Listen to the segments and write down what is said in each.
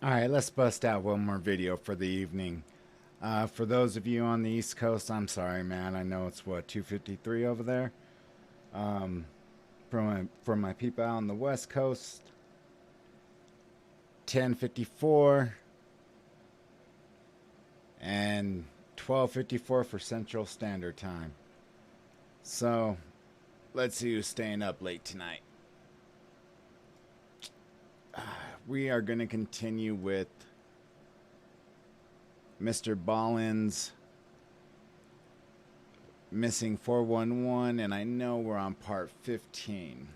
All right, let's bust out one more video for the evening. For those of you on the East Coast, I'm sorry, man. I know it's what 2:53 over there. Um, for my people out on the West Coast, 10:54 and 12:54 for Central Standard Time. So, let's see who's staying up late tonight. We are going to continue with MrBallen's Missing 411, and I know we're on part 15.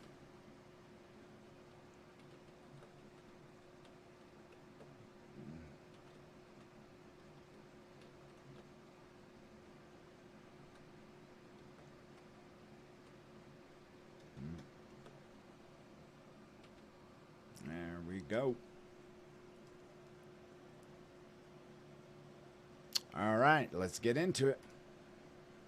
There we go. All right, let's get into it.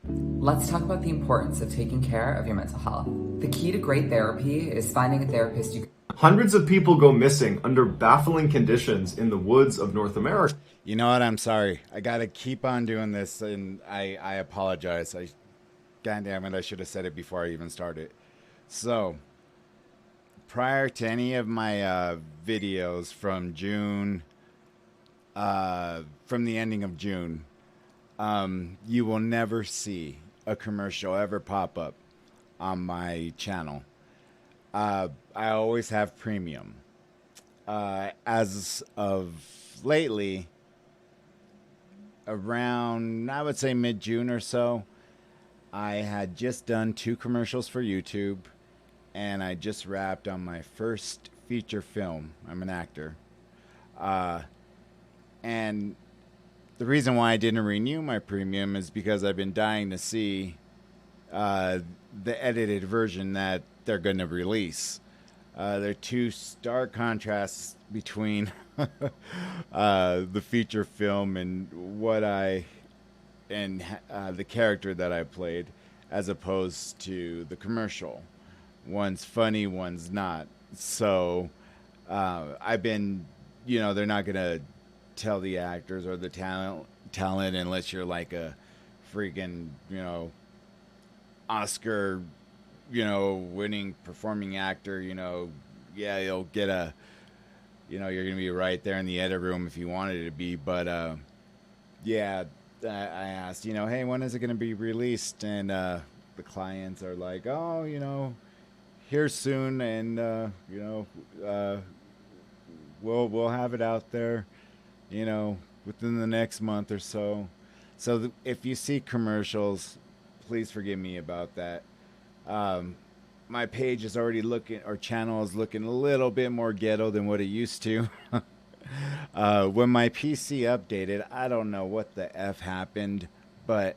Let's talk about the importance of taking care of your mental health. The key to great therapy is finding a therapist you can... Hundreds of people go missing under baffling conditions in the woods of North America. You know what? I'm sorry. I got to keep on doing this, and I apologize. God damn it, I should have said it before I even started. So, prior to any of my videos from June, from the ending of June, you will never see a commercial ever pop up on my channel. I always have premium. As of lately, around, I would say mid-June or so, I had just done 2 commercials for YouTube, and I just wrapped on my first feature film. I'm an actor. And the reason why I didn't renew my premium is because I've been dying to see the edited version that they're going to release. There are 2 stark contrasts between the feature film and what the character that I played, as opposed to the commercial. One's funny, one's not. So I've been, they're not going to tell the actors or the talent unless you're like a freaking, Oscar, winning performing actor, yeah, you'll get you're going to be right there in the edit room if you wanted to be. But, yeah, I asked, hey, when is it going to be released? And the clients are like, oh, here soon. And, we'll have it out there, within the next month or so. So if you see commercials, please forgive me about that. My page is already channel is looking a little bit more ghetto than what it used to. When my PC updated, I don't know what the F happened, but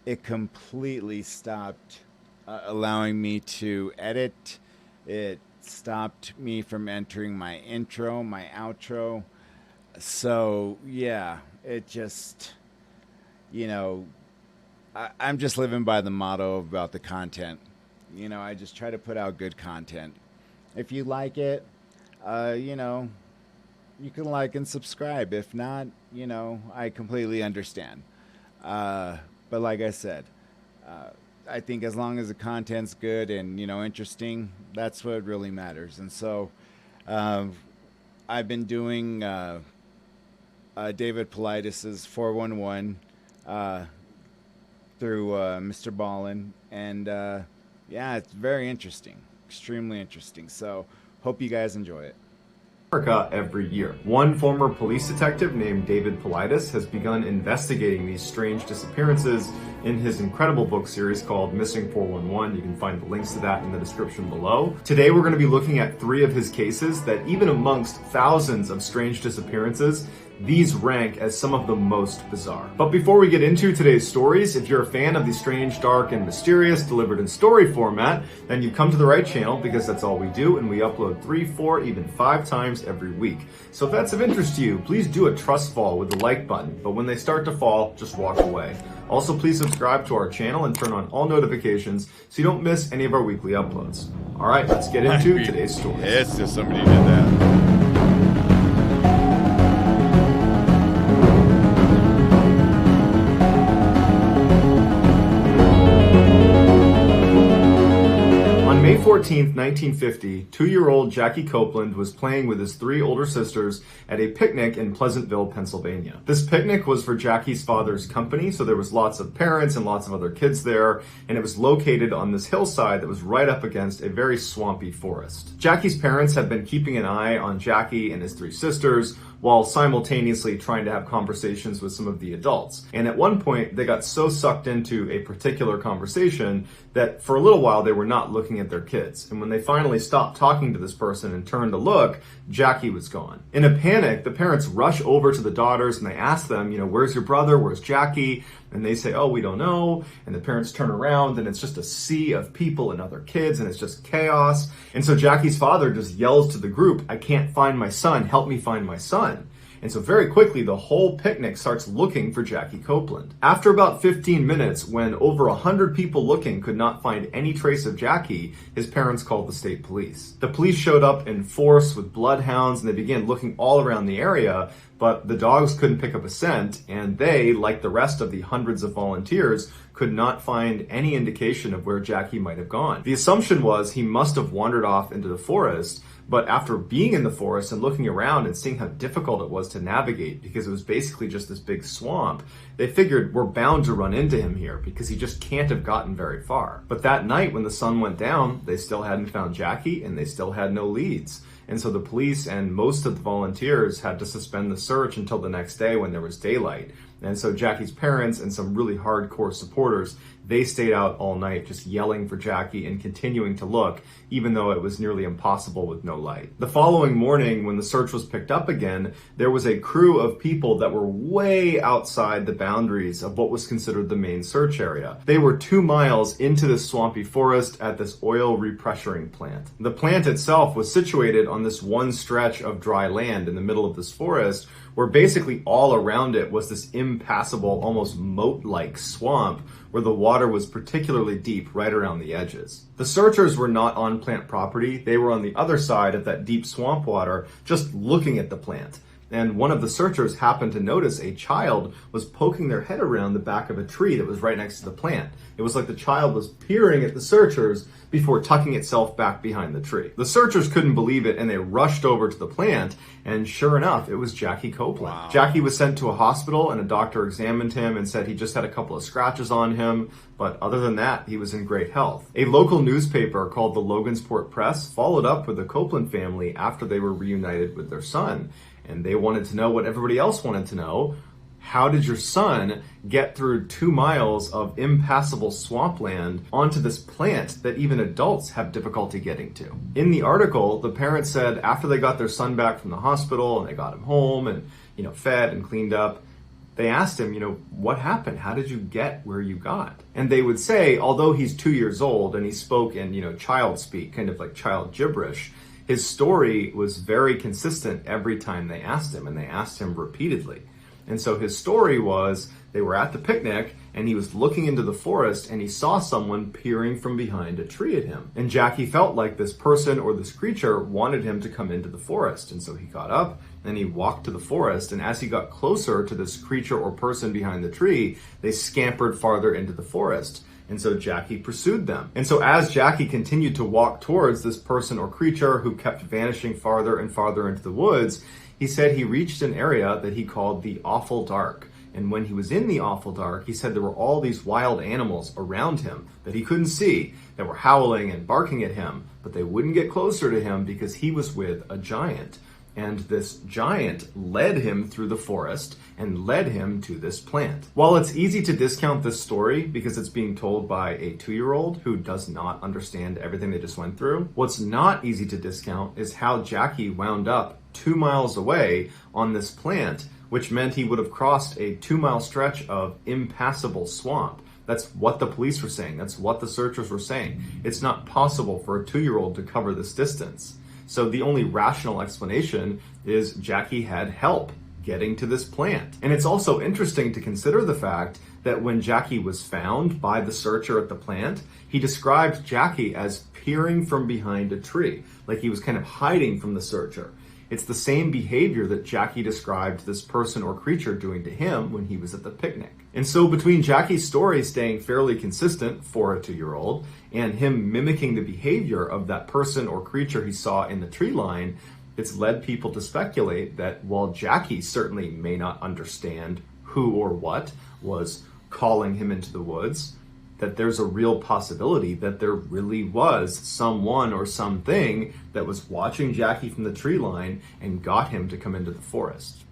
it completely stopped allowing me to edit. It stopped me from entering my intro, my outro. So, yeah, it just, I'm just living by the motto about the content. I just try to put out good content. If you like it, you can like and subscribe. If not, I completely understand. But like I said, I think as long as the content's good and, interesting, that's what really matters. And so I've been doing David Paulides' 411 through MrBallen, and yeah, it's very interesting, extremely interesting. So hope you guys enjoy it. America every year. One former police detective named David Paulides has begun investigating these strange disappearances in his incredible book series called Missing 411. You can find the links to that in the description below. Today we're going to be looking at 3 of his cases that, even amongst thousands of strange disappearances, these rank as some of the most bizarre. But before we get into today's stories, if you're a fan of the strange, dark, and mysterious delivered in story format, then you've come to the right channel, because that's all we do, and we upload 3, 4, even 5 times every week. So if that's of interest to you, please do a trust fall with the like button, but when they start to fall, just walk away. Also, please subscribe to our channel and turn on all notifications so you don't miss any of our weekly uploads. All right, let's get into today's story. It's just somebody did that. 14th, 1950, 2-year-old Jackie Copeland was playing with his 3 older sisters at a picnic in Pleasantville, Pennsylvania. This picnic was for Jackie's father's company, so there was lots of parents and lots of other kids there, and it was located on this hillside that was right up against a very swampy forest. Jackie's parents had been keeping an eye on Jackie and his 3 sisters, while simultaneously trying to have conversations with some of the adults. And at one point, they got so sucked into a particular conversation that for a little while they were not looking at their kids. And when they finally stopped talking to this person and turned to look, Jackie was gone. In a panic, the parents rush over to the daughters and they ask them, where's your brother? Where's Jackie? And they say, oh, we don't know. And the parents turn around and it's just a sea of people and other kids and it's just chaos. And so Jackie's father just yells to the group, I can't find my son. Help me find my son. And so very quickly, the whole picnic starts looking for Jackie Copeland. After about 15 minutes, when over 100 people looking could not find any trace of Jackie, his parents called the state police. The police showed up in force with bloodhounds and they began looking all around the area, but the dogs couldn't pick up a scent, and they, like the rest of the hundreds of volunteers, could not find any indication of where Jackie might have gone. The assumption was he must have wandered off into the forest, but after being in the forest and looking around and seeing how difficult it was to navigate, because it was basically just this big swamp, they figured we're bound to run into him here because he just can't have gotten very far. But that night when the sun went down, they still hadn't found Jackie and they still had no leads. And so the police and most of the volunteers had to suspend the search until the next day when there was daylight. And so Jackie's parents and some really hardcore supporters, they stayed out all night just yelling for Jackie and continuing to look, even though it was nearly impossible with no light. The following morning, when the search was picked up again, there was a crew of people that were way outside the boundaries of what was considered the main search area. They were 2 miles into this swampy forest at this oil repressuring plant. The plant itself was situated on this one stretch of dry land in the middle of this forest, where basically all around it was this impassable, almost moat-like swamp where the water was particularly deep right around the edges. The searchers were not on plant property. They were on the other side of that deep swamp water, just looking at the plant. And one of the searchers happened to notice a child was poking their head around the back of a tree that was right next to the plant. It was like the child was peering at the searchers before tucking itself back behind the tree. The searchers couldn't believe it and they rushed over to the plant, and sure enough, it was Jackie Copeland. Wow. Jackie was sent to a hospital and a doctor examined him and said he just had a couple of scratches on him, but other than that, he was in great health. A local newspaper called the Logansport Press followed up with the Copeland family after they were reunited with their son, and they wanted to know what everybody else wanted to know. How did your son get through 2 miles of impassable swampland onto this plant that even adults have difficulty getting to? In the article, the parents said after they got their son back from the hospital and they got him home and, fed and cleaned up, they asked him, what happened? How did you get where you got? And they would say, although he's 2 years old and he spoke in, child speak, kind of like child gibberish, his story was very consistent every time they asked him, and they asked him repeatedly. And so his story was they were at the picnic and he was looking into the forest and he saw someone peering from behind a tree at him. And Jackie felt like this person or this creature wanted him to come into the forest. And so he got up and he walked to the forest. And as he got closer to this creature or person behind the tree, they scampered farther into the forest. And so Jackie pursued them. And so as Jackie continued to walk towards this person or creature who kept vanishing farther and farther into the woods, he said he reached an area that he called the Awful Dark. And when he was in the Awful Dark, he said there were all these wild animals around him that he couldn't see that were howling and barking at him, but they wouldn't get closer to him because he was with a giant. And this giant led him through the forest and led him to this plant. While it's easy to discount this story because it's being told by a 2-year-old who does not understand everything they just went through, what's not easy to discount is how Jackie wound up 2 miles away on this plant, which meant he would have crossed a 2-mile stretch of impassable swamp. That's what the police were saying. That's what the searchers were saying. It's not possible for a 2-year-old to cover this distance. So the only rational explanation is Jackie had help getting to this plant. And it's also interesting to consider the fact that when Jackie was found by the searcher at the plant, he described Jackie as peering from behind a tree, like he was kind of hiding from the searcher. It's the same behavior that Jackie described this person or creature doing to him when he was at the picnic. And so between Jackie's story staying fairly consistent for a 2-year-old and him mimicking the behavior of that person or creature he saw in the tree line, it's led people to speculate that while Jackie certainly may not understand who or what was calling him into the woods, that there's a real possibility that there really was someone or something that was watching Jackie from the tree line and got him to come into the forest.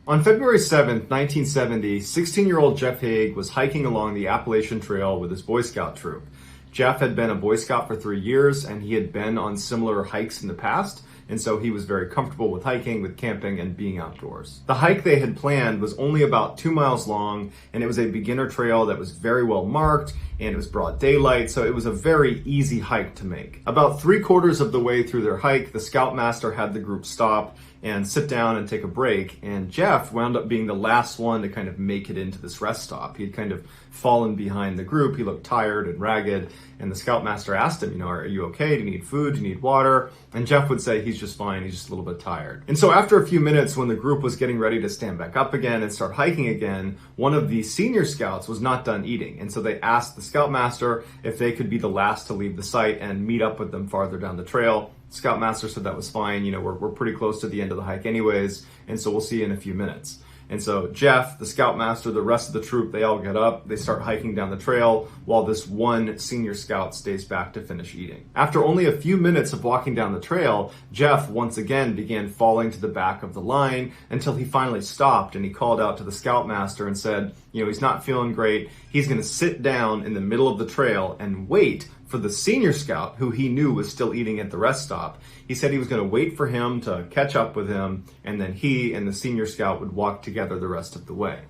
On February 7th, 1970, 16-year-old Jeff Haig was hiking along the Appalachian Trail with his Boy Scout troop. Jeff had been a Boy Scout for 3 years, and he had been on similar hikes in the past, and so he was very comfortable with hiking, with camping, and being outdoors. The hike they had planned was only about 2 miles long, and it was a beginner trail that was very well marked, and it was broad daylight, so it was a very easy hike to make. About 3/4 of the way through their hike, the Scoutmaster had the group stop and sit down and take a break, and Jeff wound up being the last one to kind of make it into this rest stop. He had kind of fallen behind the group. He looked tired and ragged, and the Scoutmaster asked him, are you okay? Do you need food? Do you need water? And Jeff would say he's just fine, he's just a little bit tired. And so after a few minutes, when the group was getting ready to stand back up again and start hiking again, one of the senior scouts was not done eating, and so they asked the Scoutmaster if they could be the last to leave the site and meet up with them farther down the trail. Scoutmaster said that was fine, we're pretty close to the end of the hike anyways, and so we'll see you in a few minutes. And so Jeff, the Scoutmaster, the rest of the troop, they all get up, they start hiking down the trail, while this one senior scout stays back to finish eating. After only a few minutes of walking down the trail, Jeff once again began falling to the back of the line until he finally stopped, and he called out to the Scoutmaster and said, he's not feeling great, he's gonna sit down in the middle of the trail and wait for the senior scout, who he knew was still eating at the rest stop. He said he was going to wait for him to catch up with him, and then he and the senior scout would walk together the rest of the way.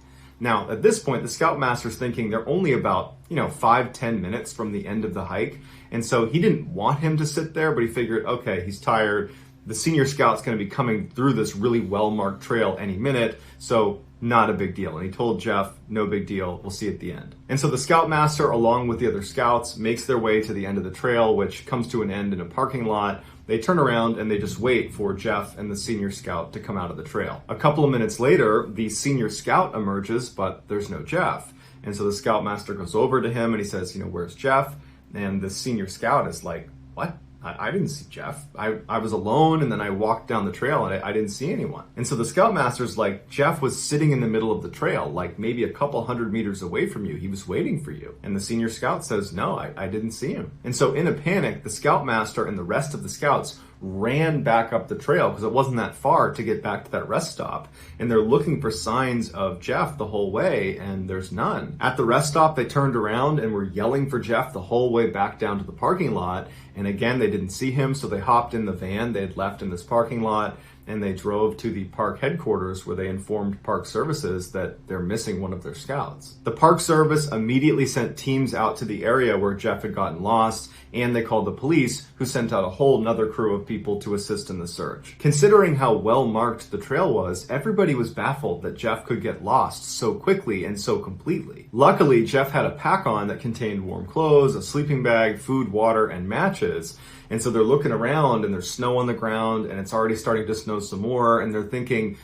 Now, at this point, the Scoutmaster's thinking they're only about, 5-10 minutes from the end of the hike, and so he didn't want him to sit there, but he figured, okay, he's tired. The senior scout's going to be coming through this really well-marked trail any minute, so not a big deal. And he told Jeff, no big deal, we'll see you at the end. And so the Scoutmaster, along with the other scouts, makes their way to the end of the trail, which comes to an end in a parking lot. They turn around and they just wait for Jeff and the senior scout to come out of the trail. A couple of minutes later, the senior scout emerges, but there's no Jeff. And so the Scoutmaster goes over to him and he says, where's Jeff? And the senior scout is like, what? I didn't see Jeff. I was alone, and then I walked down the trail and I didn't see anyone. And so the Scoutmaster's like, Jeff was sitting in the middle of the trail, like maybe a couple 100 meters away from you. He was waiting for you. And the senior scout says, no, I didn't see him. And so in a panic, the Scoutmaster and the rest of the scouts ran back up the trail because it wasn't that far to get back to that rest stop. And they're looking for signs of Jeff the whole way, and there's none. At the rest stop, they turned around and were yelling for Jeff the whole way back down to the parking lot. And again, they didn't see him, so they hopped in the van they had left in this parking lot, and they drove to the park headquarters where they informed Park Services that they're missing one of their scouts. The Park Service immediately sent teams out to the area where Jeff had gotten lost, and they called the police, who sent out a whole nother crew of people to assist in the search. Considering how well marked the trail was, everybody was baffled that Jeff could get lost so quickly and so completely. Luckily, Jeff had a pack-on that contained warm clothes, a sleeping bag, food, water, and matches. And so they're looking around and there's snow on the ground and it's already starting to snow some more. And they're thinking,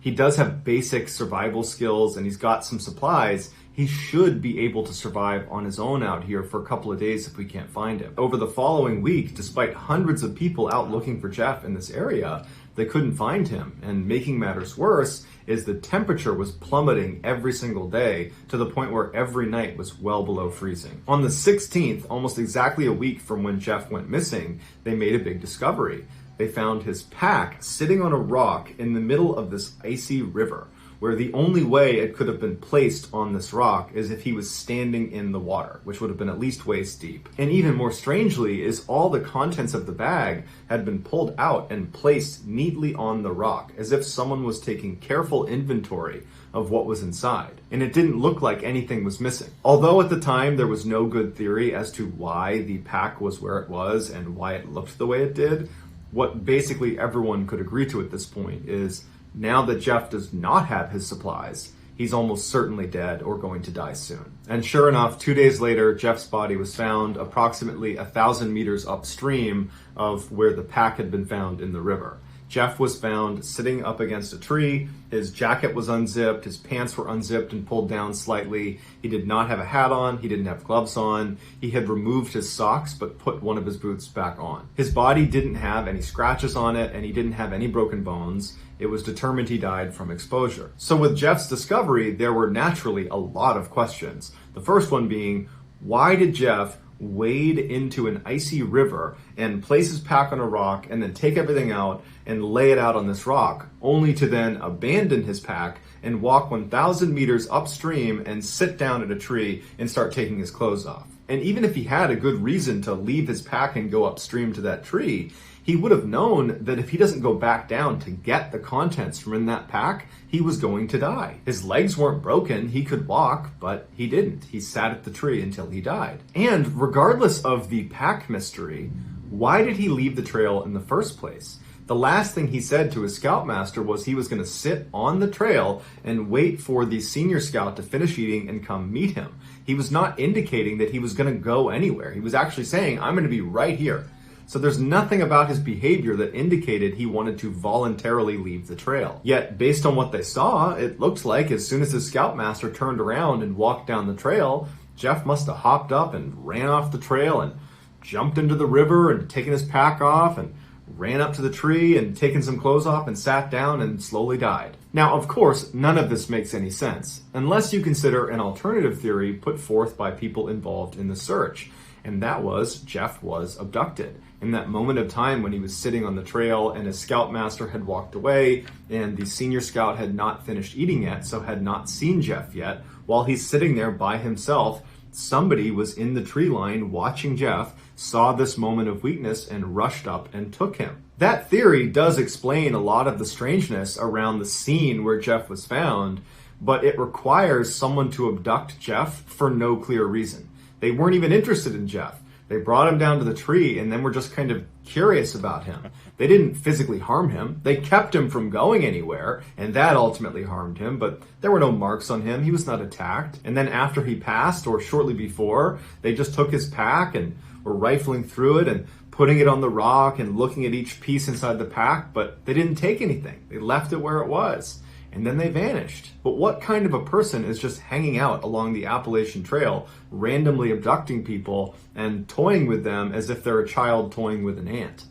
he does have basic survival skills and he's got some supplies. He should be able to survive on his own out here for a couple of days if we can't find him. Over the following week, despite hundreds of people out looking for Jeff in this area, they couldn't find him. And making matters worse is the temperature was plummeting every single day to the point where every night was well below freezing. On the 16th, almost exactly a week from when Jeff went missing, they made a big discovery. They found his pack sitting on a rock in the middle of this icy river, where the only way it could have been placed on this rock is if he was standing in the water, which would have been at least waist deep. And even more strangely is all the contents of the bag had been pulled out and placed neatly on the rock, as if someone was taking careful inventory of what was inside. And it didn't look like anything was missing. Although at the time there was no good theory as to why the pack was where it was and why it looked the way it did, what basically everyone could agree to at this point is now that Jeff does not have his supplies, he's almost certainly dead or going to die soon. And sure enough, 2 days later, Jeff's body was found approximately 1,000 meters upstream of where the pack had been found in the river. Jeff was found sitting up against a tree. His jacket was unzipped, his pants were unzipped and pulled down slightly. He did not have a hat on, he didn't have gloves on. He had removed his socks but put one of his boots back on. His body didn't have any scratches on it and he didn't have any broken bones. It was determined he died from exposure. So with Jeff's discovery, there were naturally a lot of questions. The first one being, why did Jeff wade into an icy river and place his pack on a rock and then take everything out and lay it out on this rock, only to then abandon his pack and walk 1,000 meters upstream and sit down at a tree and start taking his clothes off? And even if he had a good reason to leave his pack and go upstream to that tree, he would have known that if he doesn't go back down to get the contents from in that pack, he was going to die. His legs weren't broken, he could walk, but he didn't. He sat at the tree until he died. And regardless of the pack mystery, why did he leave the trail in the first place? The last thing he said to his scoutmaster was he was going to sit on the trail and wait for the senior scout to finish eating and come meet him. He was not indicating that he was going to go anywhere. He was actually saying, I'm going to be right here. So there's nothing about his behavior that indicated he wanted to voluntarily leave the trail. Yet, based on what they saw, it looked like as soon as his scoutmaster turned around and walked down the trail, Jeff must have hopped up and ran off the trail and jumped into the river and taken his pack off and ran up to the tree and taken some clothes off and sat down and slowly died. Now, of course, none of this makes any sense, unless you consider an alternative theory put forth by people involved in the search. And that was Jeff was abducted. In that moment of time when he was sitting on the trail and his scoutmaster had walked away and the senior scout had not finished eating yet, so had not seen Jeff yet, while he's sitting there by himself, somebody was in the tree line watching Jeff, saw this moment of weakness and rushed up and took him. That theory does explain a lot of the strangeness around the scene where Jeff was found, but it requires someone to abduct Jeff for no clear reason. They weren't even interested in Jeff. They brought him down to the tree and then were just kind of curious about him. They didn't physically harm him. They kept him from going anywhere, and that ultimately harmed him, but there were no marks on him. He was not attacked. And then after he passed, or shortly before, they just took his pack and were rifling through it and putting it on the rock and looking at each piece inside the pack, but they didn't take anything. They left it where it was. And then they vanished. But what kind of a person is just hanging out along the Appalachian Trail, randomly abducting people and toying with them as if they're a child toying with an ant?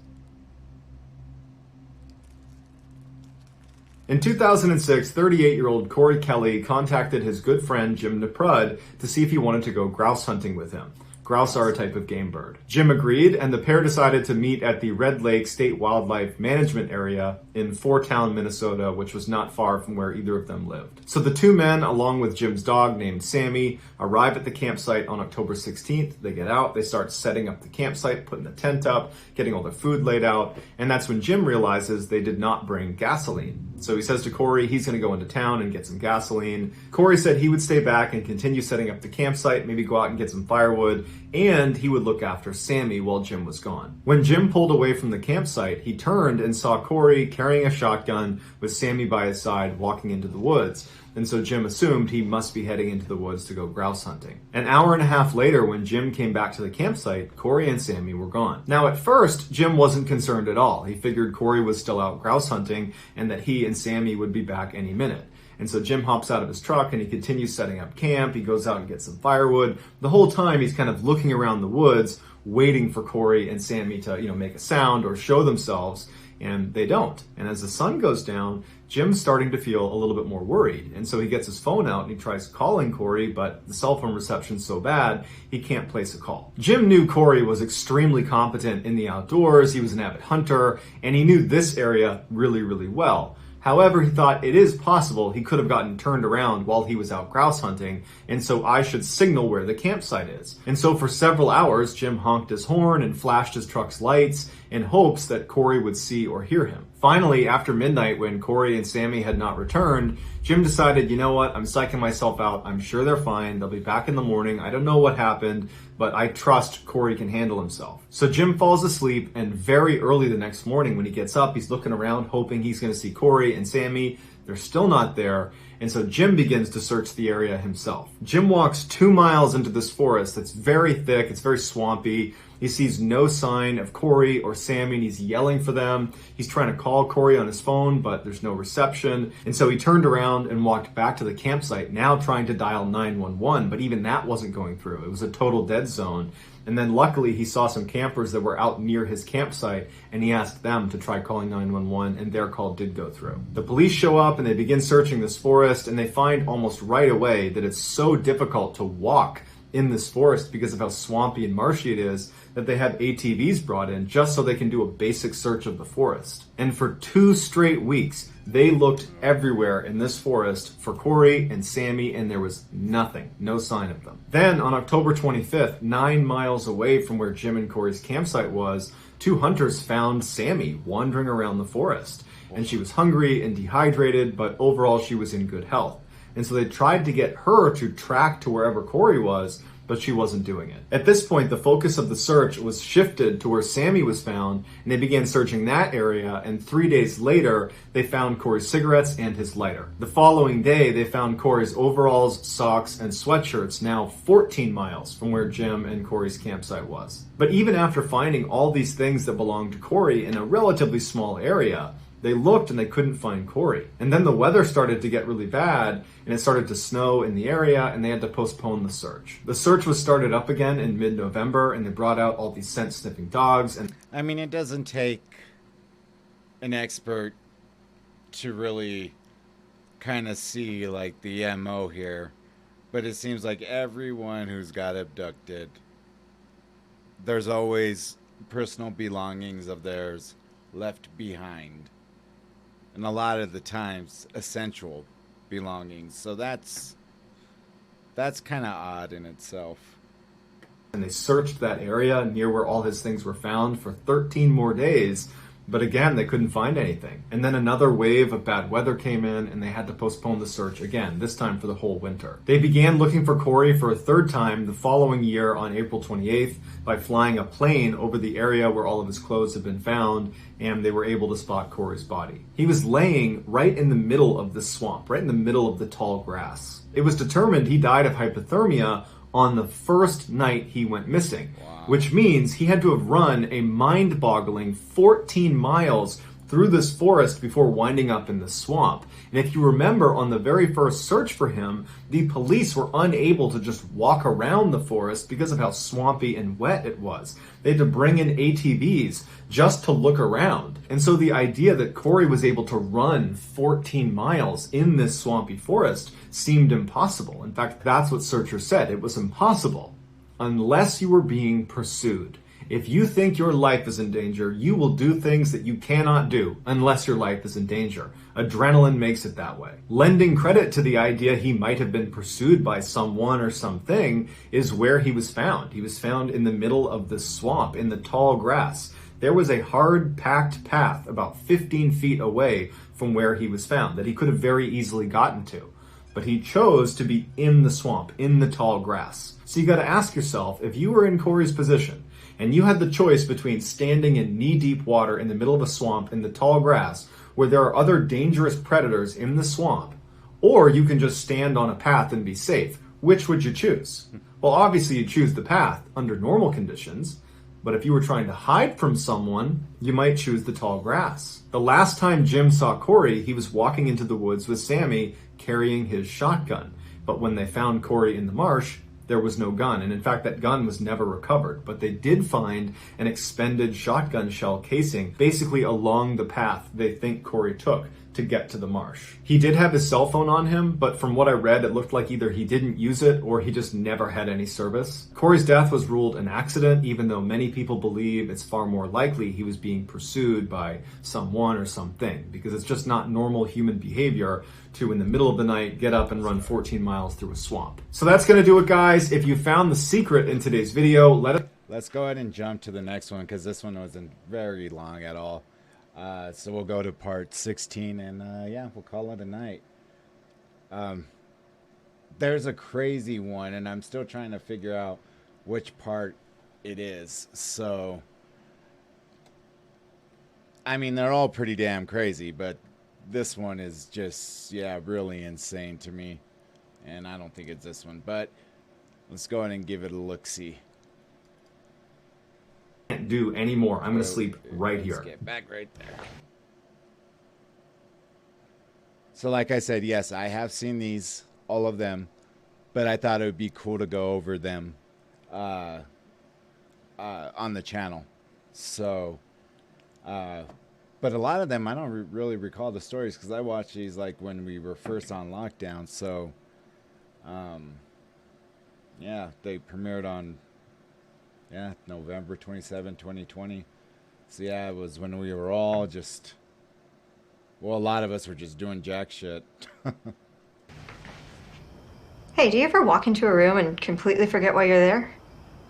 In 2006, 38-year-old Corey Kelly contacted his good friend Jim Naprud to see if he wanted to go grouse hunting with him. Grouse are a type of game bird. Jim agreed, and the pair decided to meet at the Red Lake State Wildlife Management Area in Foretown, Minnesota, which was not far from where either of them lived. So the two men, along with Jim's dog named Sammy, arrive at the campsite on October 16th. They get out, they start setting up the campsite, putting the tent up, getting all their food laid out, and that's when Jim realizes they did not bring gasoline. So he says to Corey he's going to go into town and get some gasoline. Corey said he would stay back and continue setting up the campsite, maybe go out and get some firewood, and he would look after Sammy while Jim was gone. When Jim pulled away from the campsite, he turned and saw Corey carrying a shotgun with Sammy by his side walking into the woods. And so Jim assumed he must be heading into the woods to go grouse hunting. An hour and a half later, when Jim came back to the campsite, Corey and Sammy were gone. Now at first, Jim wasn't concerned at all. He figured Corey was still out grouse hunting and that he and Sammy would be back any minute. And so Jim hops out of his truck and he continues setting up camp. He goes out and gets some firewood. The whole time he's kind of looking around the woods, waiting for Corey and Sammy to, make a sound or show themselves. And they don't. And as the sun goes down, Jim's starting to feel a little bit more worried. And so he gets his phone out and he tries calling Corey, but the cell phone reception's so bad, he can't place a call. Jim knew Corey was extremely competent in the outdoors. He was an avid hunter, and he knew this area really, really well. However, he thought it is possible he could have gotten turned around while he was out grouse hunting, and so I should signal where the campsite is. And so for several hours, Jim honked his horn and flashed his truck's lights, in hopes that Corey would see or hear him. Finally, after midnight, when Corey and Sammy had not returned, Jim decided, you know what, I'm psyching myself out. I'm sure they're fine. They'll be back in the morning. I don't know what happened, but I trust Corey can handle himself. So Jim falls asleep, and very early the next morning when he gets up, he's looking around hoping he's going to see Corey and Sammy. They're still not there. And so Jim begins to search the area himself. Jim walks 2 miles into this forest that's very thick, it's very swampy. He sees no sign of Corey or Sammy, and he's yelling for them. He's trying to call Corey on his phone, but there's no reception. And so he turned around and walked back to the campsite, now trying to dial 911, but even that wasn't going through. It was a total dead zone. And then luckily he saw some campers that were out near his campsite, and he asked them to try calling 911, and their call did go through. The police show up and they begin searching this forest, and they find almost right away that it's so difficult to walk in this forest because of how swampy and marshy it is that they have ATVs brought in just so they can do a basic search of the forest. And for 2 straight weeks, they looked everywhere in this forest for Corey and Sammy, and there was nothing, no sign of them. Then on October 25th, 9 miles away from where Jim and Corey's campsite was, 2 hunters found Sammy wandering around the forest. And she was hungry and dehydrated, but overall she was in good health. And so they tried to get her to track to wherever Corey was, but she wasn't doing it. At this point, the focus of the search was shifted to where Sammy was found, and they began searching that area, and 3 days later, they found Corey's cigarettes and his lighter. The following day, they found Corey's overalls, socks, and sweatshirts, now 14 miles from where Jim and Corey's campsite was. But even after finding all these things that belonged to Corey in a relatively small area, they looked and they couldn't find Corey. And then the weather started to get really bad, and it started to snow in the area, and they had to postpone the search. The search was started up again in mid-November, and they brought out all these scent-sniffing dogs. And I mean, it doesn't take an expert to really kind of see like the MO here, but it seems like everyone who's got abducted, there's always personal belongings of theirs left behind. And a lot of the times, essential belongings. So that's kind of odd in itself. And they searched that area near where all his things were found for 13 more days. But again, they couldn't find anything. And then another wave of bad weather came in, and they had to postpone the search again, this time for the whole winter. They began looking for Corey for a 3rd time the following year on April 28th by flying a plane over the area where all of his clothes had been found, and they were able to spot Corey's body. He was laying right in the middle of the swamp, right in the middle of the tall grass. It was determined he died of hypothermia on the first night he went missing. Wow. Which means he had to have run a mind-boggling 14 miles through this forest before winding up in the swamp. And if you remember, on the very first search for him, the police were unable to just walk around the forest because of how swampy and wet it was. They had to bring in ATVs just to look around. And so the idea that Corey was able to run 14 miles in this swampy forest seemed impossible. In fact, that's what searchers said. It was impossible unless you were being pursued. If you think your life is in danger, you will do things that you cannot do unless your life is in danger. Adrenaline makes it that way. Lending credit to the idea he might have been pursued by someone or something is where he was found. He was found in the middle of the swamp, in the tall grass. There was a hard, packed path about 15 feet away from where he was found that he could have very easily gotten to. But he chose to be in the swamp, in the tall grass. So you got to ask yourself, if you were in Corey's position, and you had the choice between standing in knee-deep water in the middle of a swamp in the tall grass where there are other dangerous predators in the swamp, or you can just stand on a path and be safe, which would you choose? Well, obviously you choose the path under normal conditions, but if you were trying to hide from someone, you might choose the tall grass. The last time Jim saw Corey, he was walking into the woods with Sammy carrying his shotgun. But when they found Corey in the marsh, there was no gun, and in fact that gun was never recovered, but they did find an expended shotgun shell casing basically along the path they think Corey took to get to the marsh. He did have his cell phone on him, but from what I read, it looked like either he didn't use it or he just never had any service. Corey's death was ruled an accident, even though many people believe it's far more likely he was being pursued by someone or something, because it's just not normal human behavior to, in the middle of the night, get up and run 14 miles through a swamp. So that's gonna do it, guys. If you found the secret in today's video, let's go ahead and jump to the next one, because this one wasn't very long at all. So we'll go to part 16, and yeah, we'll call it a night. There's a crazy one, and I'm still trying to figure out which part it is. So, I mean, they're all pretty damn crazy, but this one is just, yeah, really insane to me. And I don't think it's this one, but let's go ahead and give it a look-see. Can't do anymore. I'm gonna sleep right here. Let's get back right there. So like I said, yes, I have seen these, all of them, but I thought it would be cool to go over them on the channel. So, but a lot of them, I don't really recall the stories, because I watched these like when we were first on lockdown. So, yeah, they premiered on, yeah, November 27, 2020. So yeah, it was when we were all just, well, a lot of us were just doing jack shit. Hey, do you ever walk into a room and completely forget why you're there?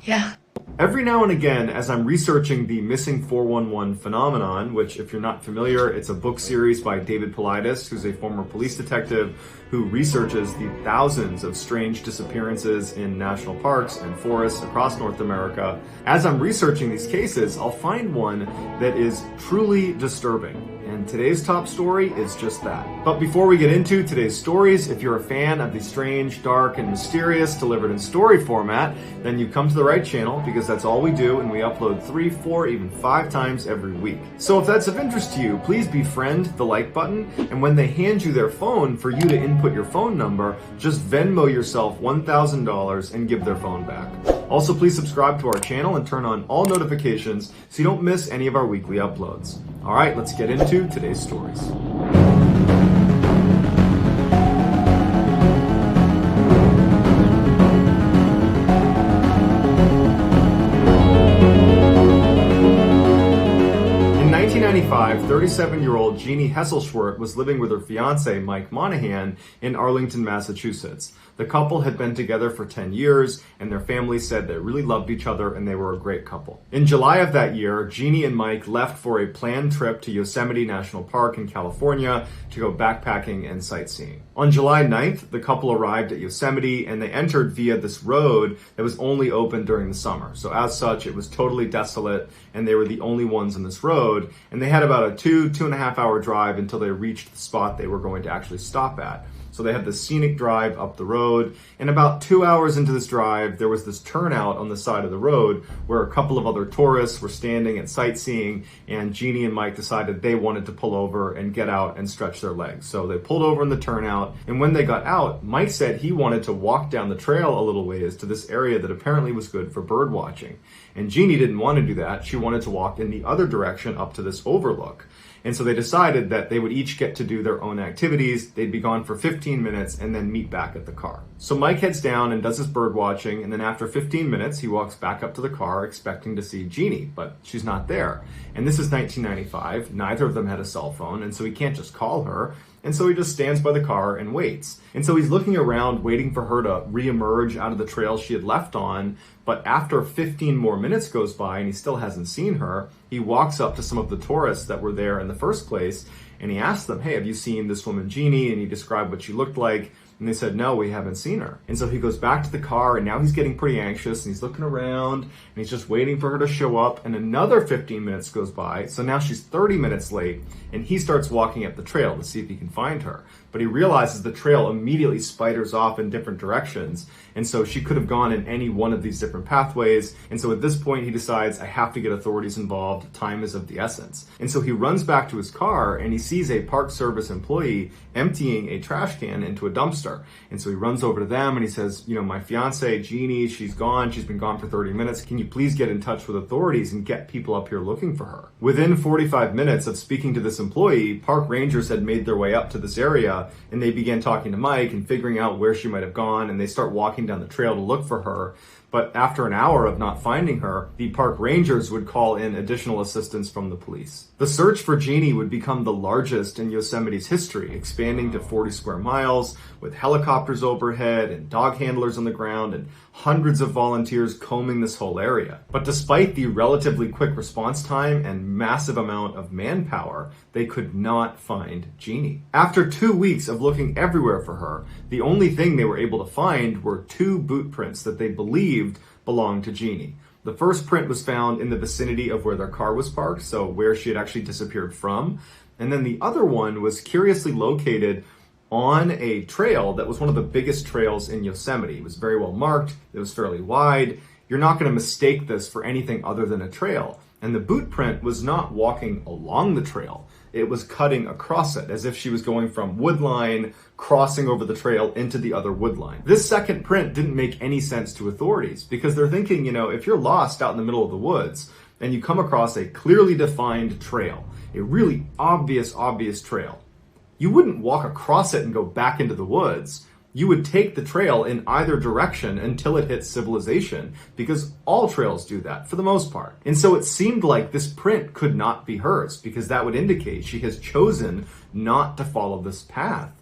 Yeah. Every now and again, as I'm researching the Missing 411 phenomenon, which, if you're not familiar, it's a book series by David Paulides, who's a former police detective who researches the thousands of strange disappearances in national parks and forests across North America. As I'm researching these cases, I'll find one that is truly disturbing. And today's top story is just that. But before we get into today's stories, if you're a fan of the strange, dark, and mysterious delivered in story format, then you've come to the right channel, because that's all we do, and we upload 3, 4, even 5 times every week. So if that's of interest to you, please befriend the like button, and when they hand you their phone for you to input your phone number, just Venmo yourself $1,000 and give their phone back. Also, please subscribe to our channel and turn on all notifications so you don't miss any of our weekly uploads. All right, let's get into today's stories. In 1995, 37-year-old Jeannie Hesselschwert was living with her fiance, Mike Monahan, in Arlington, Massachusetts. The couple had been together for 10 years, and their family said they really loved each other and they were a great couple. In July of that year, Jeannie and Mike left for a planned trip to Yosemite National Park in California to go backpacking and sightseeing. On July 9th, the couple arrived at Yosemite, and they entered via this road that was only open during the summer. So as such, it was totally desolate, and they were the only ones on this road, and they had about a 2.5 hour drive until they reached the spot they were going to actually stop at. So they had this scenic drive up the road, and about 2 hours into this drive, there was this turnout on the side of the road where a couple of other tourists were standing and sightseeing, and Jeannie and Mike decided they wanted to pull over and get out and stretch their legs. So they pulled over in the turnout, and when they got out, Mike said he wanted to walk down the trail a little ways to this area that apparently was good for bird watching. And Jeannie didn't want to do that. She wanted to walk in the other direction up to this overlook. And so they decided that they would each get to do their own activities. They'd be gone for 15 minutes and then meet back at the car. So Mike heads down and does his bird watching, and then after 15 minutes, he walks back up to the car expecting to see Jeannie, but she's not there. And this is 1995. Neither of them had a cell phone, and so he can't just call her. And so he just stands by the car and waits. And so he's looking around, waiting for her to reemerge out of the trail she had left on. But after 15 more minutes goes by and he still hasn't seen her, he walks up to some of the tourists that were there in the first place, and he asks them, hey, have you seen this woman Jeannie? And he described what she looked like. And they said, no, we haven't seen her. And so he goes back to the car, and now he's getting pretty anxious, and he's looking around, and he's just waiting for her to show up, and another 15 minutes goes by. So now she's 30 minutes late, and he starts walking up the trail to see if he can find her. But he realizes the trail immediately spiders off in different directions, and so she could have gone in any one of these different pathways. And so at this point, he decides, I have to get authorities involved. Time is of the essence. And so he runs back to his car, and he sees a Park Service employee emptying a trash can into a dumpster. her. And so he runs over to them and he says, my fiance, Jeannie, she's gone. She's been gone for 30 minutes. Can you please get in touch with authorities and get people up here looking for her? Within 45 minutes of speaking to this employee, park rangers had made their way up to this area and they began talking to Mike and figuring out where she might have gone, and they start walking down the trail to look for her. But after an hour of not finding her, the park rangers would call in additional assistance from the police. The search for Jeannie would become the largest in Yosemite's history, expanding to 40 square miles, with helicopters overhead and dog handlers on the ground and hundreds of volunteers combing this whole area. But despite the relatively quick response time and massive amount of manpower, they could not find Jeannie. After 2 weeks of looking everywhere for her, the only thing they were able to find were 2 boot prints that they believed belonged to Jeannie. The first print was found in the vicinity of where their car was parked, so where she had actually disappeared from. And then the other one was curiously located on a trail that was one of the biggest trails in Yosemite. It was very well marked, it was fairly wide. You're not going to mistake this for anything other than a trail. And the boot print was not walking along the trail. It was cutting across it, as if she was going from woodline, crossing over the trail into the other woodline. This second print didn't make any sense to authorities, because they're thinking, if you're lost out in the middle of the woods, and you come across a clearly defined trail, a really obvious trail, you wouldn't walk across it and go back into the woods. You would take the trail in either direction until it hits civilization, because all trails do that for the most part. And so it seemed like this print could not be hers, because that would indicate she has chosen not to follow this path.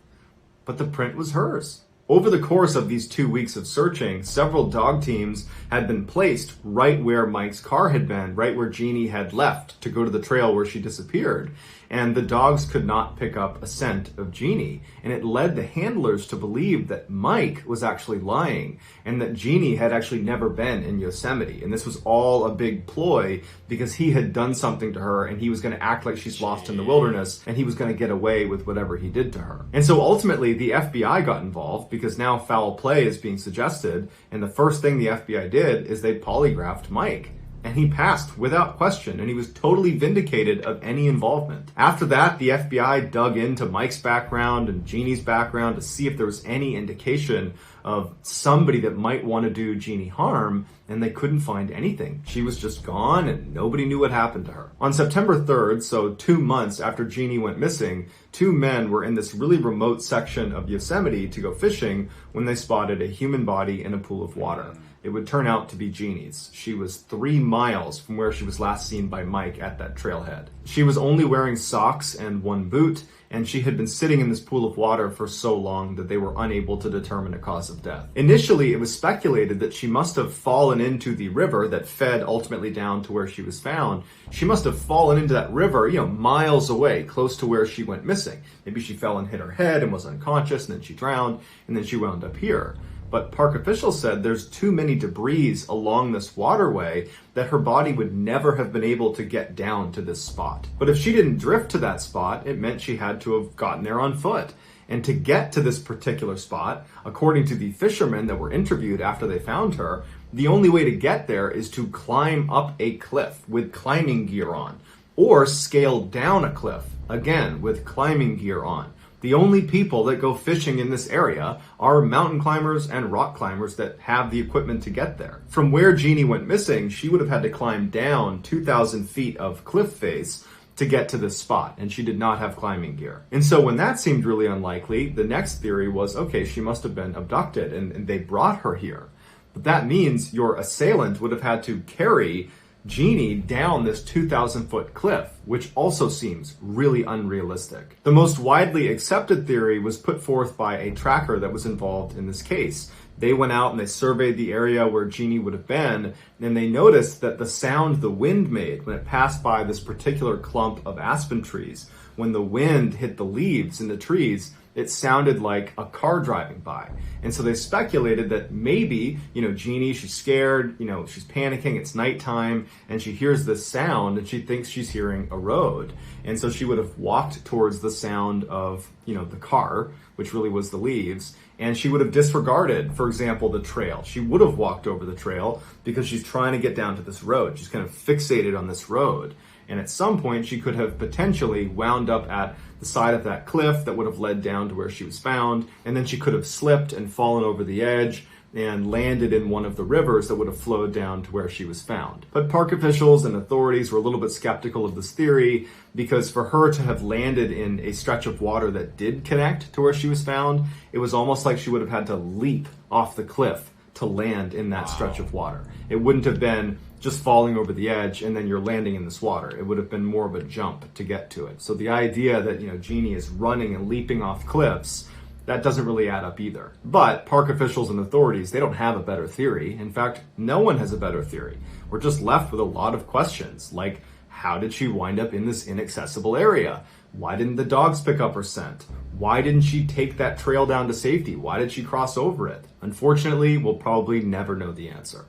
But the print was hers. Over the course of these 2 weeks of searching, several dog teams had been placed right where Mike's car had been, right where Jeannie had left to go to the trail where she disappeared. And the dogs could not pick up a scent of Jeannie. And it led the handlers to believe that Mike was actually lying and that Jeannie had actually never been in Yosemite. And this was all a big ploy because he had done something to her and he was going to act like she's lost in the wilderness and he was going to get away with whatever he did to her. And so ultimately the FBI got involved because now foul play is being suggested. And the first thing the FBI did is they polygraphed Mike. And he passed without question, and he was totally vindicated of any involvement. After that, the FBI dug into Mike's background and Jeannie's background to see if there was any indication of somebody that might want to do Jeannie harm, and they couldn't find anything. She was just gone, and nobody knew what happened to her. On September 3rd, so 2 months after Jeannie went missing, 2 men were in this really remote section of Yosemite to go fishing when they spotted a human body in a pool of water. It would turn out to be Jeannie's. She was 3 miles from where she was last seen by Mike at that trailhead. She was only wearing socks and 1 boot, and she had been sitting in this pool of water for so long that they were unable to determine a cause of death. Initially, it was speculated that she must have fallen into the river that fed ultimately down to where she was found. She must have fallen into that river, miles away, close to where she went missing. Maybe she fell and hit her head and was unconscious, and then she drowned, and then she wound up here. But park officials said there's too many debris along this waterway that her body would never have been able to get down to this spot. But if she didn't drift to that spot, it meant she had to have gotten there on foot. And to get to this particular spot, according to the fishermen that were interviewed after they found her, the only way to get there is to climb up a cliff with climbing gear on, or scale down a cliff, again, with climbing gear on. The only people that go fishing in this area are mountain climbers and rock climbers that have the equipment to get there. From where Jeannie went missing, she would have had to climb down 2,000 feet of cliff face to get to this spot, and she did not have climbing gear. And so when that seemed really unlikely, the next theory was, okay, she must have been abducted and they brought her here. But that means your assailant would have had to carry Jeannie down this 2,000-foot cliff, which also seems really unrealistic. The most widely accepted theory was put forth by a tracker that was involved in this case. They went out and they surveyed the area where Jeannie would have been, and they noticed that the sound the wind made when it passed by this particular clump of aspen trees, when the wind hit the leaves in the trees, it sounded like a car driving by. And so they speculated that maybe, Jeannie, she's scared, she's panicking, it's nighttime, and she hears this sound and she thinks she's hearing a road. And so she would have walked towards the sound of, the car, which really was the leaves, and she would have disregarded, for example, the trail. She would have walked over the trail because she's trying to get down to this road. She's kind of fixated on this road. And at some point, she could have potentially wound up at the side of that cliff that would have led down to where she was found. And then she could have slipped and fallen over the edge and landed in one of the rivers that would have flowed down to where she was found. But park officials and authorities were a little bit skeptical of this theory because for her to have landed in a stretch of water that did connect to where she was found, it was almost like she would have had to leap off the cliff to land in that stretch of water. It wouldn't have been just falling over the edge and then you're landing in this water. It would have been more of a jump to get to it. So the idea that, Jeannie is running and leaping off cliffs, that doesn't really add up either. But park officials and authorities, they don't have a better theory. In fact, no one has a better theory. We're just left with a lot of questions, like how did she wind up in this inaccessible area? Why didn't the dogs pick up her scent? Why didn't she take that trail down to safety? Why did she cross over it? Unfortunately, we'll probably never know the answer.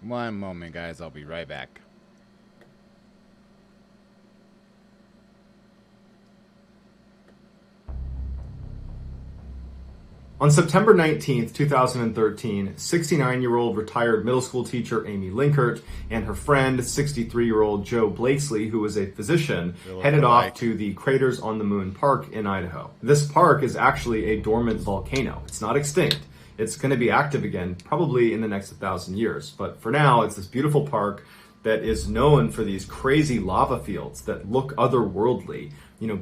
One moment, guys. I'll be right back. On September 19th, 2013, 69-year-old retired middle school teacher Amy Linkert and her friend, 63-year-old Joe Blakesley, who was a physician, headed off to the Craters on the Moon Park in Idaho. This park is actually a dormant volcano. It's not extinct. It's going to be active again, probably in the next 1,000 years. But for now, it's this beautiful park that is known for these crazy lava fields that look otherworldly.